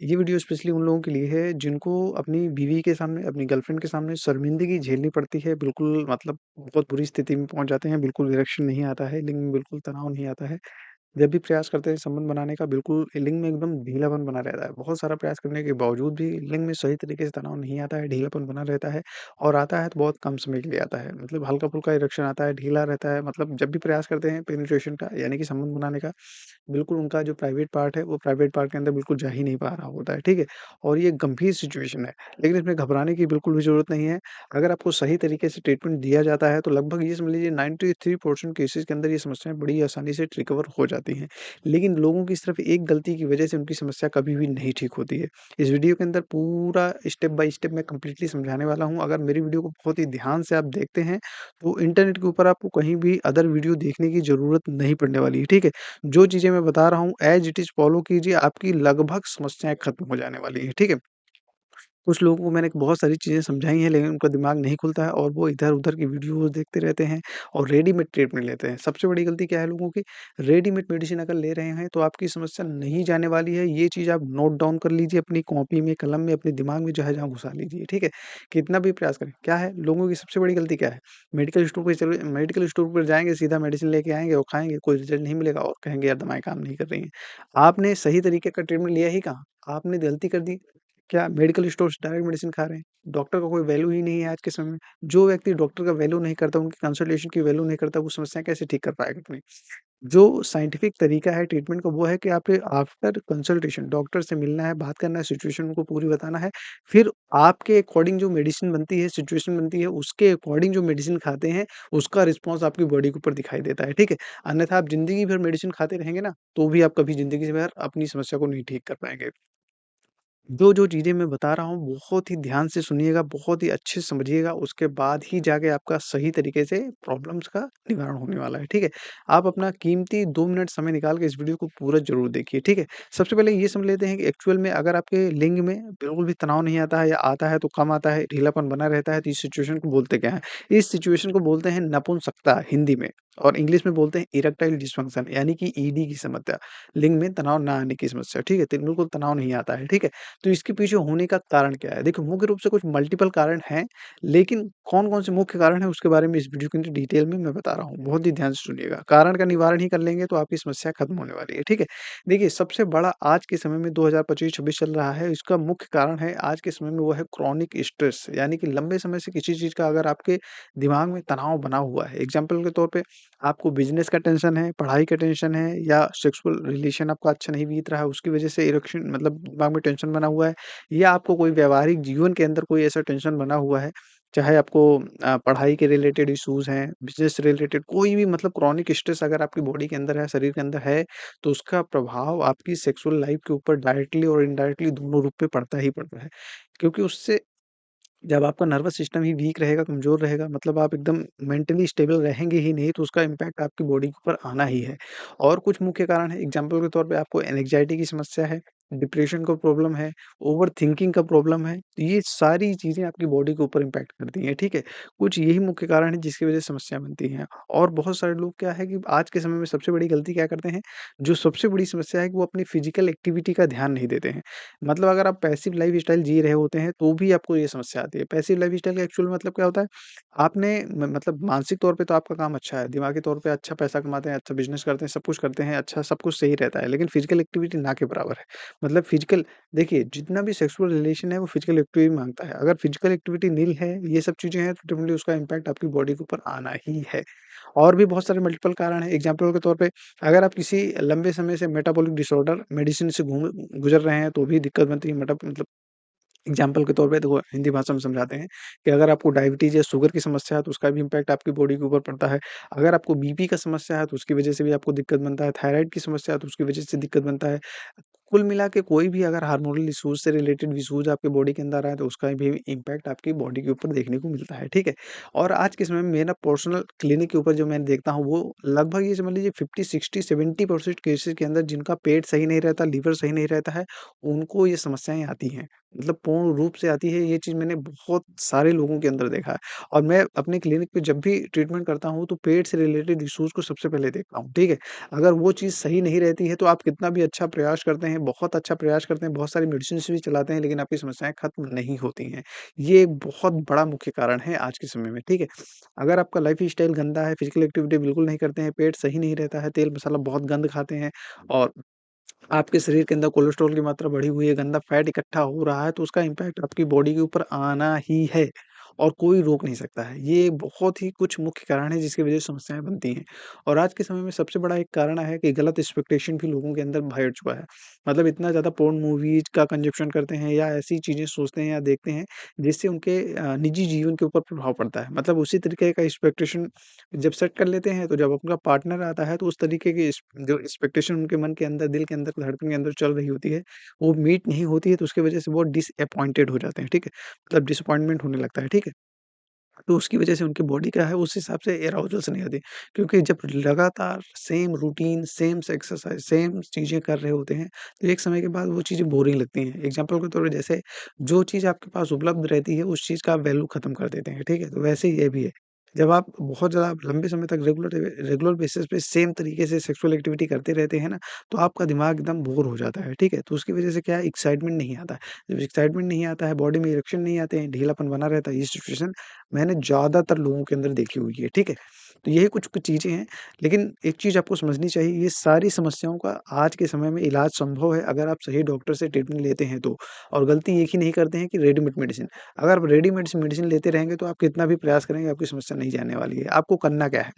ये video specially उन लोगों के लिए है जिनको अपनी बीवी के सामने, अपनी गर्लफ्रेंड के सामने शर्मिंदगी झेलनी पड़ती है। बिल्कुल मतलब बहुत बुरी स्थिति में पहुँच जाते हैं, बिल्कुल इरेक्शन नहीं आता है, लिंग में बिल्कुल तनाव नहीं आता है। जब भी प्रयास करते हैं संबंध बनाने का बिल्कुल लिंग में एकदम ढीलापन बना रहता है। बहुत सारा प्रयास करने के बावजूद भी लिंग में सही तरीके से तनाव नहीं आता है, ढीलापन बना रहता है और आता है तो बहुत कम समय के लिए आता है। मतलब हल्का-फुल्का इरेक्शन आता है, ढीला रहता है मतलब जब भी प्रयास करते हैं पेनिट्रेशन का यानी कि संबंध बनाने का, बिल्कुल उनका जो प्राइवेट पार्ट है, वो प्राइवेट पार्ट के अंदर बिल्कुल जा ही नहीं पा रहा होता है, ठीक है? और ये गंभीर सिचुएशन है, लेकिन इसमें घबराने की बिल्कुल भी ज़रूरत नहीं है। अगर आपको सही तरीके से ट्रीटमेंट दिया जाता है, तो लगभग ये समझ लीजिए 93% केसेज़ के अंदर ये समस्याएँ बड़ी आसानी से रिकवर हो जाती हैं। लेकिन लोगों की सिर्फ़ एक गलती की वजह से उनकी समस्या कभी भी नहीं ठीक होती है। इस वीडियो के अंदर पूरा स्टेप बाय स्टेप मैं कंप्लीटली समझाने वाला हूँ। अगर मेरी वीडियो को बहुत ही ध्यान से आप देखते हैं, तो इंटरनेट के ऊपर आपको कहीं भी अदर वीडियो देखने की ज़रूरत नहीं पड़ने वाली है, ठीक है? जो चीज़ें मैं बता रहा हूँ एज़ इट इज़ फ़ॉलो कीजिए, आपकी लगभग समस्याएँ खत्म हो जाने वाली हैं, ठीक है? कुछ लोगों को मैंने बहुत सारी चीज़ें समझाई हैं, लेकिन उनका दिमाग नहीं खुलता है और वो इधर-उधर की वीडियोज़ देखते रहते हैं और रेडीमेड ट्रीटमेंट लेते हैं। सबसे बड़ी गलती क्या है लोगों की? रेडीमेड मेडिसिन अगर ले रहे हैं, तो आपकी समस्या नहीं जाने वाली है। ये चीज़ आप नोट डाउन कर लीजिए अपनी कॉपी में, कलम में, अपने दिमाग में जहाँ-जहाँ घुसा लीजिए, ठीक है? कितना भी प्रयास करें। क्या है, लोगों की सबसे बड़ी गलती क्या है? मेडिकल स्टोर पर जाएँगे, सीधा मेडिसिन लेके आएँगे और खाएँगे, कोई रिज़ल्ट नहीं मिलेगा और कहेंगे यार दवाएँ काम नहीं कर रही हैं। आपने सही तरीके का ट्रीटमेंट लिया ही कहाँ? आपने गलती कर दी। क्या मेडिकल स्टोर से डायरेक्ट मेडिसिन खा रहे हैं। डॉक्टर का कोई वैल्यू ही नहीं है आज के समय में। जो व्यक्ति डॉक्टर का वैल्यू नहीं करता, उनकी कंसल्टेशन की वैल्यू नहीं करता, वो समस्या कैसे ठीक कर पाएगा अपनी? जो साइंटिफिक तरीका है ट्रीटमेंट का वो है कि आप आफ्टर कंसल्टेशन डॉक्टर से मिलना है, बात करना है, सिचुएशन उनको पूरी बताना है। फिर आपके अकॉर्डिंग जो मेडिसिन बनती है, सिचुएशन बनती है, उसके अकॉर्डिंग जो मेडिसिन खाते हैं, उसका रिस्पॉन्स आपकी बॉडी के ऊपर दिखाई देता है, ठीक है? अन्यथा आप ज़िंदगी भर मेडिसिन खाते रहेंगे ना, तो भी आप कभी ज़िंदगी से भर अपनी समस्या को नहीं ठीक कर पाएँगे। जो-जो चीज़ें मैं बता रहा हूँ, बहुत ही ध्यान से सुनिएगा, बहुत ही अच्छे से समझिएगा, उसके बाद ही जाके आपका सही तरीके से प्रॉब्लम्स का निवारण होने वाला है, ठीक है? आप अपना कीमती 2 मिनट समय निकाल के इस वीडियो को पूरा ज़रूर देखिए, ठीक है? सबसे पहले ये समझ लेते हैं कि एक्चुअल में अगर आपके लिंग में बिल्कुल भी तनाव नहीं आता है या आता है तो कम आता है, ढीलापन बना रहता है, तो इस सिचुएशन को बोलते क्या हैं? इस सिचुएशन को बोलते हैं नपुंसकता हिंदी में और इंग्लिश में बोलते हैं इरेक्टाइल डिस्फंक्शन यानी कि ईडी की समस्या, लिंग में तनाव ना आने की समस्या, ठीक है? तो बिल्कुल तनाव नहीं आता है, ठीक है? तो इसके पीछे होने का कारण क्या है? देखिए मुख्य रूप से कुछ मल्टीपल कारण हैं, लेकिन कौन-कौन से मुख्य कारण हैं उसके बारे में इस वीडियो के अंदर डिटेल में मैं बता रहा हूँ। बहुत ही ध्यान से सुनिएगा। कारण का निवारण ही कर लेंगे तो आपकी समस्या खत्म होने वाली है, ठीक है? देखिए सबसे बड़ा आज के समय में 2025-26 चल रहा है, इसका मुख्य कारण है आज के समय में वो है क्रॉनिक स्ट्रेस यानी कि लंबे समय से किसी चीज़ का अगर आपके दिमाग में तनाव बना हुआ है। एग्ज़ाम्पल के तौर पे आपको बिज़नेस का टेंशन है, पढ़ाई का टेंशन है या सेक्सुअल रिलेशन आपका अच्छा नहीं बीत रहा है, उसकी वजह से इरेक्शन मतलब दिमाग में टेंशन बना हुआ है। या आपको कोई व्यावहारिक जीवन के अंदर कोई ऐसा टेंशन बना हुआ है, चाहे आपको पढ़ाई के रिलेटेड इश्यूज़ हैं, बिज़नेस से रिलेटेड कोई भी मतलब क्रॉनिक स्ट्रेस अगर आपकी बॉडी के अंदर है, शरीर के अंदर है, तो उसका प्रभाव आपकी सेक्सुअल लाइफ़ के ऊपर डायरेक्टली और इनडायरेक्टली दोनों रूप पे पड़ता ही पड़ता है। क्योंकि उससे जब आपका नर्वस सिस्टम ही वीक रहेगा, कमज़ोर रहेगा मतलब आप एकदम मेंटली स्टेबल रहेंगे ही नहीं, तो उसका इम्पैक्ट आपकी बॉडी के ऊपर आना ही है। और कुछ मुख्य कारण हैं, एग्ज़ाम्पल के तौर पे आपको एंग्ज़ायटी की समस्या है, डिप्रेशन का प्रॉब्लम है, ओवरथिंकिंग का प्रॉब्लम है, तो ये सारी चीज़ें आपकी बॉडी के ऊपर इम्पैक्ट करती हैं, ठीक है? कुछ यही मुख्य कारण हैं जिसकी वज़ह से समस्या बनती हैं। और बहुत सारे लोग क्या है कि आज के समय में सबसे बड़ी गलती क्या करते हैं, जो सबसे बड़ी समस्या है कि वो अपनी फ़िज़िकल एक्टिविटी का ध्यान नहीं देते हैं। मतलब अगर आप पैसिव लाइफ़स्टाइल जी रहे होते हैं, तो भी आपको ये समस्या आती है। पैसिव लाइफ़स्टाइल का एक्चुअल मतलब क्या होता है? आपने म मतलब मानसिक तौर पे तो आपका काम अच्छा है, दिमागी तौर पे अच्छा पैसा कमाते हैं, अच्छा बिज़नेस करते हैं, सब कुछ करते हैं, अच्छा सब कुछ सही रहता है, लेकिन फ़िज़िकल एक्टिविटी ना के बराबर है। मतलब फ़िज़िकल देखिए, जितना भी सेक्सुअल रिलेशन है, वो फ़िज़िकल एक्टिविटी माँगता है। अगर फ़िज़िकल एक्टिविटी नील है, ये सब चीज़ें हैं, तो डेफ़िनिटली उसका इम्पैक्ट आपकी बॉडी के ऊपर आना ही है। और भी बहुत सारे मल्टीपल कारण हैं, एग्ज़ाम्पल के तौर पे अगर आप किसी लंबे समय से मेटाबॉलिक डिसऑर्डर मेडिसिन से गुज़र रहे हैं, तो भी दिक्कत बनती है मतलब एग्ज़ाम्पल के तौर पे देखो हिंदी भाषा में समझाते हैं कि अगर आपको डायबिटीज़ या शुगर की समस्या है तो उसका भी इम्पैक्ट आपकी बॉडी के ऊपर पड़ता है। अगर आपको बीपी का समस्या है तो उसकी वज़ह से भी आपको दिक्कत बनता है, थायराइड की समस्या है तो उसकी वज़ह से दिक्कत बनता है। कुल मिला के कोई भी अगर हार्मोनल इश्यूज़ से रिलेटेड इश्यूज़ आपके बॉडी के अंदर आए तो उसका भी इम्पैक्ट आपकी बॉडी के ऊपर देखने को मिलता है, ठीक है? और आज के समय में मेरा पर्सनल क्लिनिक के ऊपर जो मैं देखता हूँ वो लगभग ये समझ लीजिए 50, 60, 70% केसेज़ के अंदर जिनका पेट सही नहीं रहता, लीवर सही नहीं रहता है, उनको ये समस्याएँ आती हैं। मतलब पूर्ण रूप से आती है, ये चीज़ मैंने बहुत सारे लोगों के अंदर देखा है। और मैं अपने क्लिनिक पे जब भी ट्रीटमेंट करता हूँ, तो पेट से रिलेटेड इश्यूज़ को सबसे पहले देखता हूँ, ठीक है? अगर वो चीज़ सही नहीं रहती है, तो आप कितना भी अच्छा प्रयास करते हैं, बहुत अच्छा प्रयास करते हैं, बहुत सारी मेडिसिन्स भी चलाते हैं, लेकिन आपकी समस्याएँ खत्म नहीं होती हैं। ये एक बहुत बड़ा मुख्य कारण है आज के समय में, ठीक है? अगर आपका लाइफ़स्टाइल गंदा है, फिज़िकल एक्टिविटी बिल्कुल नहीं करते हैं, पेट सही नहीं रहता है, तेल मसाला बहुत गंद खाते हैं और आपके शरीर के अंदर कोलेस्ट्रॉल की मात्रा बढ़ी हुई है, गंदा फैट इकट्ठा हो रहा है, तो उसका इम्पैक्ट आपकी बॉडी के ऊपर आना ही है और कोई रोक नहीं सकता है। ये बहुत ही कुछ मुख्य कारण है जिसकी वज़ह से समस्याएँ बनती हैं और आज के समय में सबसे बड़ा एक कारण है कि गलत एक्सपेक्टेशन भी लोगों के अंदर भर चुका है। मतलब इतना ज़्यादा पोर्न मूवीज़ का कंज़प्शन करते हैं या ऐसी चीज़ें सोचते हैं या देखते हैं, जिससे उनके निजी जीवन के ऊपर प्रभाव पड़ता है। मतलब उसी तरीके का एक्सपेक्टेशन जब सेट कर लेते हैं, तो जब उनका पार्टनर आता है, तो उस तरीके की जो एक्सपेक्टेशन उनके मन के अंदर, दिल के अंदर, धड़कन के अंदर चल रही होती है, वो मीट नहीं होती है, तो उसकी वजह से वो डिसअपॉइंटेड हो जाते हैं, ठीक है? मतलब डिसअपॉइंटमेंट होने लगता है, ठीक है? तो उसकी वजह से उनकी बॉडी क्या है, उस हिसाब से एराउज़ल्स नहीं आती। क्योंकि जब लगातार सेम रूटीन, सेम से एक्सरसाइज़, सेम चीज़ें कर रहे होते हैं, तो एक समय के बाद वो चीज़ें बोरिंग लगती हैं। एग्ज़ाम्पल के तौर पे जैसे जो चीज़ आपके पास उपलब्ध रहती है, उस चीज़ का आप वैल्यू खत्म कर देते हैं, ठीक है? तो वैसे ही ये भी है। जब आप बहुत ज़्यादा लंबे समय तक रेगुलर बेसिस पे सेम तरीके से सेक्सुअल एक्टिविटी करते रहते हैं ना, तो आपका दिमाग एकदम बोर हो जाता है, ठीक है? तो उसकी वजह से क्या है, एक्साइटमेंट नहीं आता है। जब एक्साइटमेंट नहीं आता है, बॉडी में इरेक्शन नहीं आते हैं, ढीलापन बना रहता है, ये सिचुएशन मैंने ज़्यादातर लोगों के अंदर देखी हुई है, ठीक है? तो यही कुछ-कुछ चीज़ें हैं, लेकिन एक चीज़ आपको समझनी चाहिए, ये सारी समस्याओं का आज के समय में इलाज संभव है अगर आप सही डॉक्टर से ट्रीटमेंट लेते हैं तो। और गलती एक ही नहीं करते हैं कि रेडीमेड मेडिसिन। अगर आप रेडीमेड मेडिसिन लेते रहेंगे तो आप कितना भी प्रयास करेंगे, आपकी समस्या नहीं जाने वाली है। आपको करना क्या है?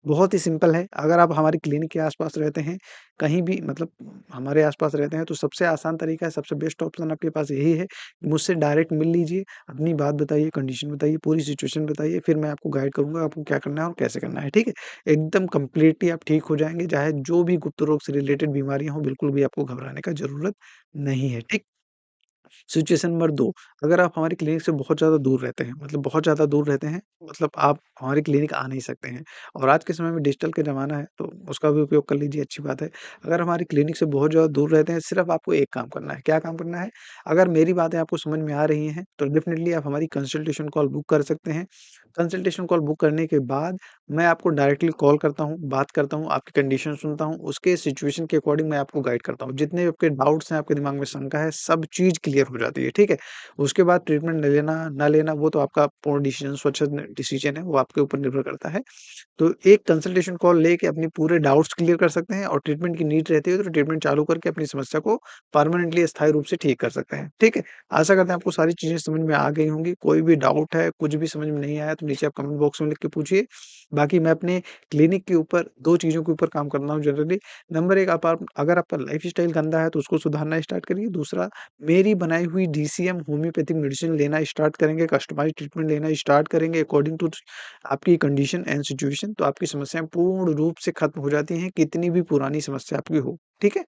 बहुत ही सिंपल है, अगर आप हमारी क्लिनिक के आस-पास रहते हैं, कहीं भी मतलब हमारे आस-पास रहते हैं, तो सबसे आसान तरीका है, सबसे बेस्ट ऑप्शन आपके पास यही है, मुझसे डायरेक्ट मिल लीजिए, अपनी बात बताइए, कंडीशन बताइए, पूरी सिचुएशन बताइए, फिर मैं आपको गाइड करूँगा आपको क्या करना है और कैसे करना है, ठीक है? एकदम कंप्लीटली आप ठीक हो जाएँगे, चाहे जो भी गुप्त रोग से रिलेटेड बीमारियाँ हों, बिल्कुल भी आपको घबराने का ज़रूरत नहीं है, ठीक? सिचुएशन नंबर 2, अगर आप हमारी क्लिनिक से बहुत ज़्यादा दूर रहते हैं, मतलब बहुत ज़्यादा दूर रहते हैं, मतलब आप हमारी क्लिनिक आ नहीं सकते हैं और आज के समय में डिजिटल का ज़माना है, तो उसका भी उपयोग कर लीजिए, अच्छी बात है। अगर हमारी क्लिनिक से बहुत ज़्यादा दूर रहते हैं, सिर्फ़ आपको एक काम करना है, क्या काम करना है? अगर मेरी बातें आपको समझ में आ रही हैं, तो डेफ़िनिटली आप हमारी कंसल्टेशन कॉल बुक कर सकते हैं। कंसल्टेशन कॉल बुक करने के बाद मैं आपको डायरेक्टली कॉल करता हूँ, बात करता हूँ, आपकी कंडीशन सुनता हूँ, उसके सिचुएशन के अकॉर्डिंग मैं आपको गाइड करता हूँ। जितने भी आपके डाउट्स हैं, आपके दिमाग में शंका है, सब चीज़ क्लियर हो जाती है, ठीक है? उसके बाद ट्रीटमेंट लेना, ना लेना वो तो आपका पूर्ण डिसीज़न स्वच्छ डिसीज़न है, वो आपके ऊपर निर्भर करता है। तो एक कंसल्टेशन कॉल लेके अपने पूरे डाउट्स क्लियर कर सकते हैं और ट्रीटमेंट की नीड रहती है तो ट्रीटमेंट चालू करके अपनी समस्या को परमानेंटली स्थायी रूप से ठीक कर सकते हैं। ठीक है? आशा करते हैं आपको सारी चीज़ें समझ में आ गई होंगी। कोई भी डाउट है, कुछ भी समझ में नहीं आया तो नीचे आप कमेंट बॉक्स में लिख के पूछिए। बाकी मैं अपने क्लिनिक के ऊपर 2 चीज़ों के ऊपर काम करता हूँ जनरली। नंबर 1 आप अगर आपका लाइफ़स्टाइल गंदा है तो उसको सुधारना स्टार्ट करिए। दूसरा, मेरी बनाई हुई डीसीएम होम्योपैथिक मेडिसिन लेना स्टार्ट करेंगे, कस्टमाइज़्ड ट्रीटमेंट लेना स्टार्ट करेंगे अकॉर्डिंग टू आपकी कंडीशन एंड सिचुएशन तो आपकी समस्याएँ पूर्ण रूप से खत्म हो जाती हैं, कितनी भी पुरानी समस्या आपकी हो। ठीक है?